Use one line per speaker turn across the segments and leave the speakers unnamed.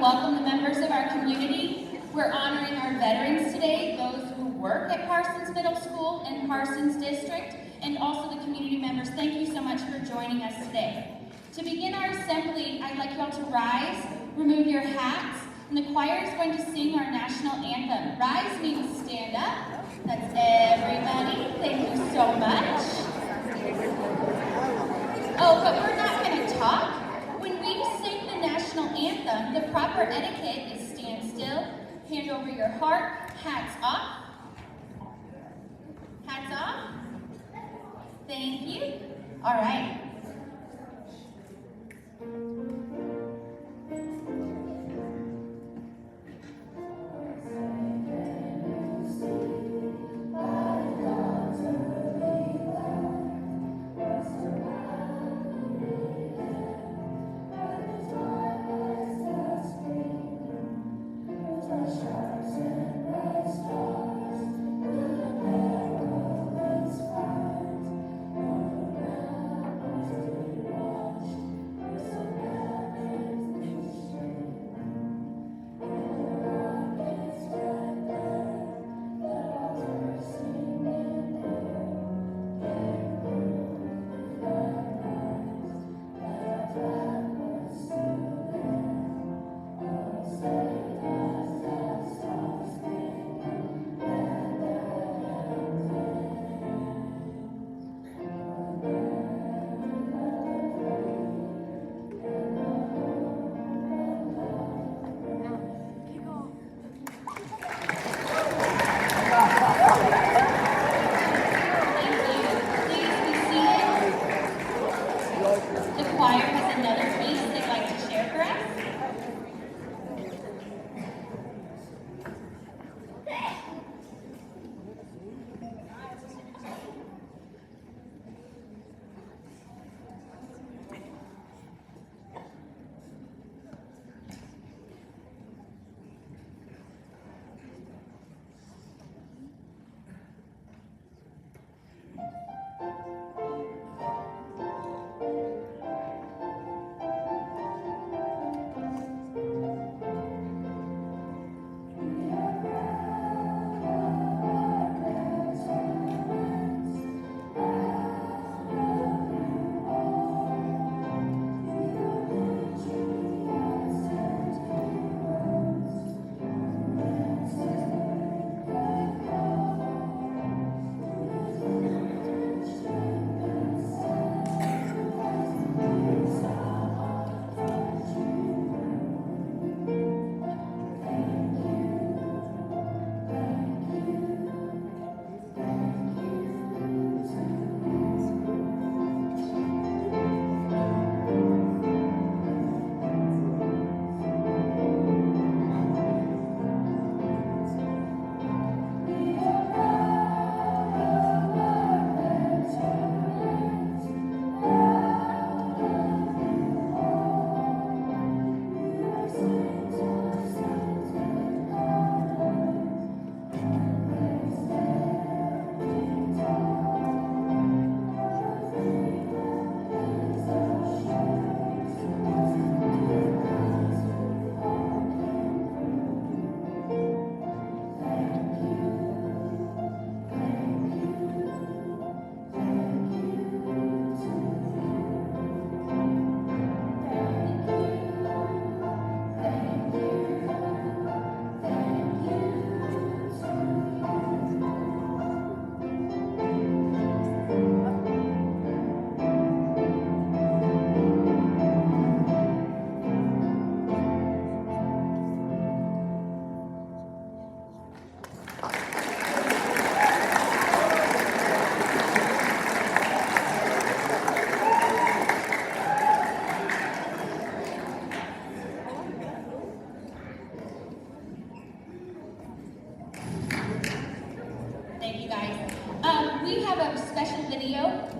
welcome the members of our community. We're honoring our veterans today, those who work at Parsons Middle School and Parsons District, and also the community members. Thank you so much for joining us today. To begin our assembly, I'd like you all to rise, remove your hats, and the choir is going to sing our national anthem. Rise means stand up. That's everybody. Thank you so much. Oh, but we're not going to talk. When we sing the national anthem, the proper etiquette is stand still, hand over your heart, hats off. Hats off. Thank you. All right.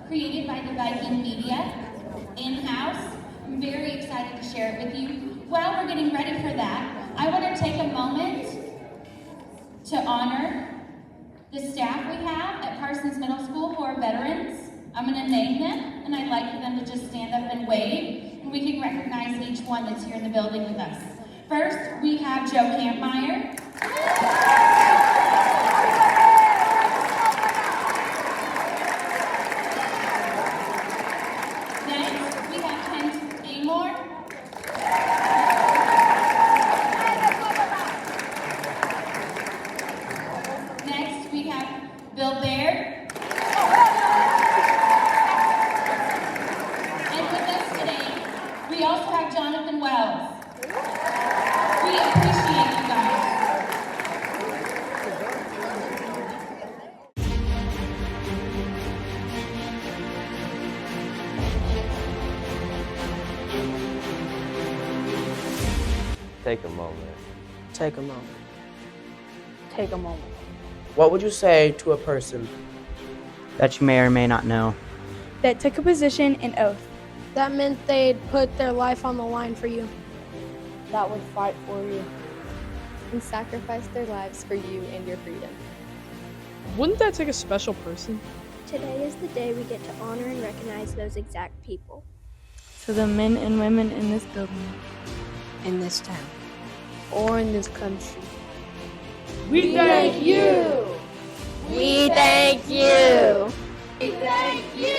Created by the Viking Media in-house. I'm very excited to share it with you. While we're getting ready for that, I want to take a moment to honor the staff we have at Parsons Middle School who are veterans. I'm going to name them, and I'd like for them to just stand up and wave, and we can recognize each one that's here in the building with us. First, we have Joe Kampmeyer. Next, we have Kent Amor. Next, we have Bill Baird. And with us today, we also have Jonathan Wells. We appreciate you guys.
Take a moment.
Take a moment.
Take a moment.
What would you say to a person
that you may or may not know?
That took a position and oath.
That meant they'd put their life on the line for you.
That would fight for you.
And sacrifice their lives for you and your freedom.
Wouldn't that take a special person?
Today is the day we get to honor and recognize those exact people.
To the men and women in this building,
In this town. Or in this country.
We thank you!
We thank you!
We thank you!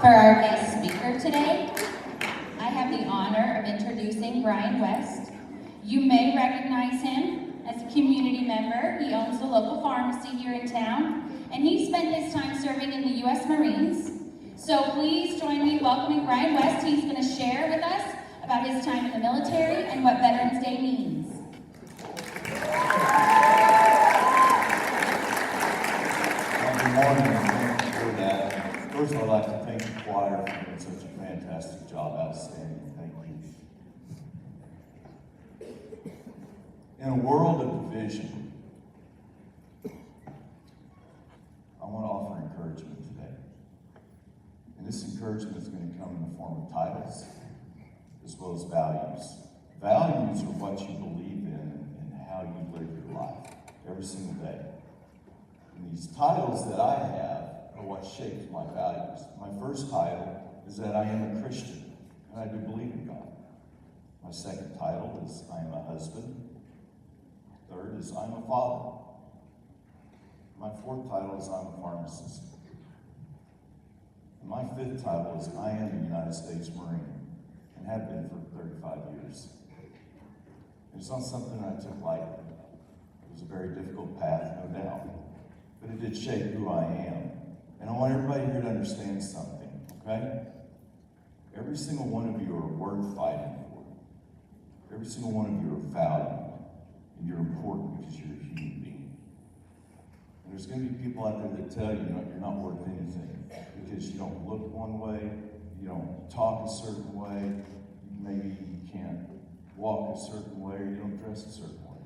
For our guest speaker today, I have the honor of introducing Brian West. You may recognize him as a community member. He owns a local pharmacy here in town, and he spent his time serving in the U.S. Marines. So please join me in welcoming Brian West. He's going to share with us about his time in the military and what Veterans Day means.
Good morning, and thank you for that. First, I'd like to thank the choir for doing such a fantastic job. Outstanding. Thank you. In a world of division, I want to offer encouragement today. And this encouragement is going to come in the form of titles as well as values. Values are what you believe in and how you live your life every single day. And these titles that I have are what shapes my values. My first title is that I am a Christian, and I do believe in God. My second title is I am a husband. Third is I'm a father. My fourth title is I'm a pharmacist. And my fifth title is I am a United States Marine, and have been for 35 years. It's not something I took lightly. It was a very difficult path, no doubt. But it did shape who I am. And I want everybody here to understand something, okay? Every single one of you are worth fighting for. Every single one of you are valued. And you're important because you're a human being. And there's going to be people out there that tell you you're not worth anything because you don't look one way, you don't talk a certain way, maybe you can't walk a certain way, or you don't dress a certain way.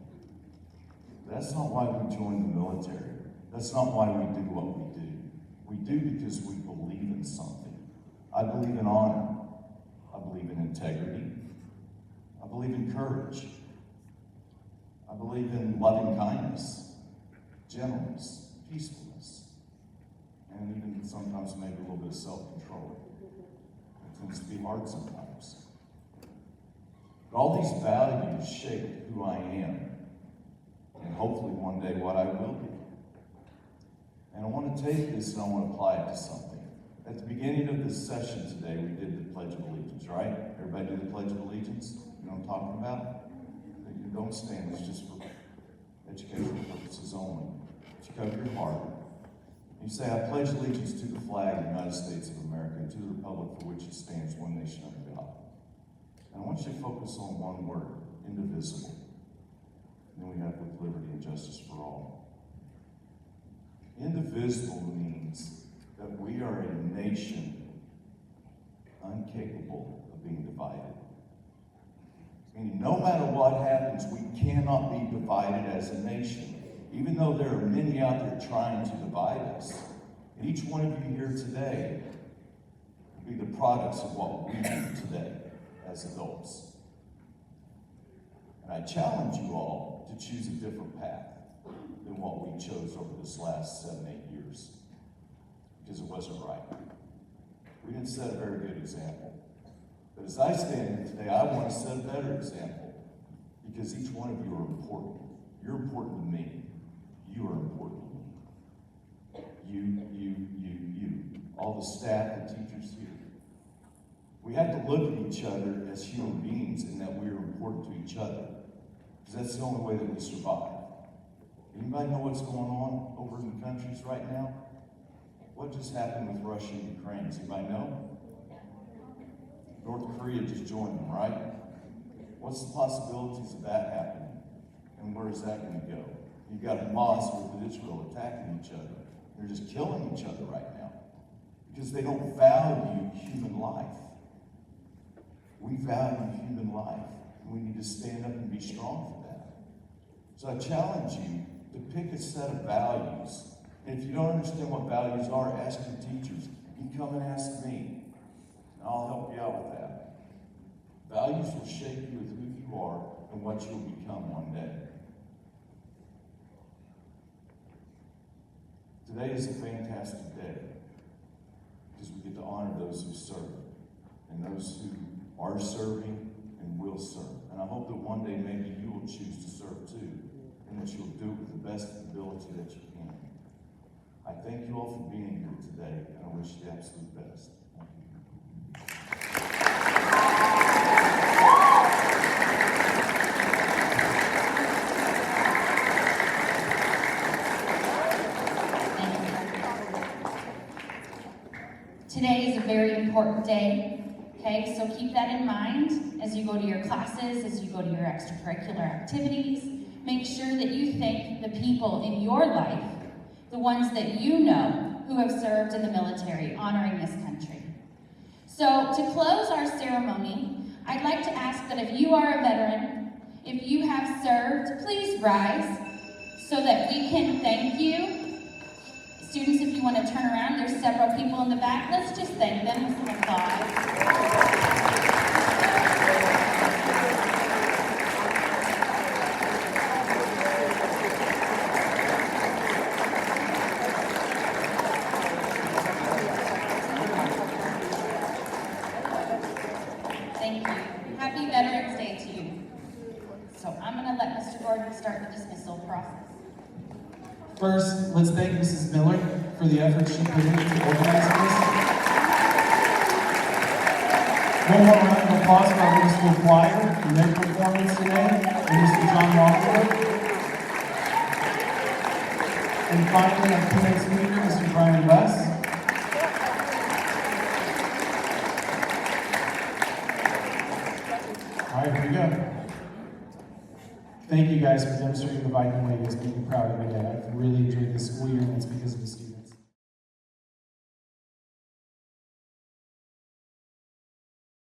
That's not why we joined the military. That's not why we do what we do. We do because we believe in something. I believe in honor. I believe in integrity. I believe in courage. I believe in loving kindness, gentleness, peacefulness, and even sometimes maybe a little bit of self-control. It tends to be hard sometimes. But all these values shape who I am, and hopefully one day what I will be. And I want to take this and I want to apply it to something. At the beginning of this session today, we did the Pledge of Allegiance, right? Everybody do the Pledge of Allegiance? You know what I'm talking about? You don't stand, it's just for educational purposes only. But you cover your heart. You say, I pledge allegiance to the flag of the United States of America and to the republic for which it stands, one nation under God. And I want you to focus on one word, indivisible. And then we have with liberty and justice for all. Indivisible means that we are a nation incapable of being divided. Meaning, no matter what happens, we cannot be divided as a nation, even though there are many out there trying to divide us. And each one of you here today will be the products of what we do today as adults. And I challenge you all to choose a different path than what we chose over this last 7-8 years, because it wasn't right. We didn't set a very good example. But as I stand here today, I want to set a better example, because each one of you are important. You're important to me. You are important to me. You. All the staff and teachers here. We have to look at each other as human beings and that we are important to each other, because that's the only way that we survive. Anybody know what's going on over in the countries right now? What just happened with Russia and Ukraine? Does anybody know? North Korea just joined them, right? What's the possibilities of that happening? And where is that going to go? You've got Hamas with Israel attacking each other. They're just killing each other right now because they don't value human life. We value human life, and we need to stand up and be strong for that. So I challenge you to pick a set of values. And if you don't understand what values are, ask your teachers. You can come and ask me. I'll help you out with that. Values will shape you with who you are and what you'll become one day. Today is a fantastic day because we get to honor those who serve and those who are serving and will serve. And I hope that one day maybe you will choose to serve too, and that you'll do it with the best ability that you can. I thank you all for being here today, and I wish you the absolute best. Thank you.
Today is a very important day, okay? So keep that in mind as you go to your classes, as you go to your extracurricular activities. Make sure that you thank the people in your life, the ones that you know who have served in the military, honoring this country. So to close our ceremony, I'd like to ask that if you are a veteran, if you have served, please rise so that we can thank you. Students, if you want to turn around, there's several people in the back. Let's just thank them with some applause. Thank you. Happy Veterans Day to you. So I'm going to let Mr. Gordon start the dismissal process.
First, let's thank Mrs. Miller for the effort she put into organizing this. One more round of applause for our middle school choir for their performance today, and Mr. John Walker. And finally, our tonight's leader, Mr. Brian West. All right, here we go. Thank you guys for demonstrating the Viking way. You guys make me proud every day. I've really enjoyed this school year, and it's because of the students.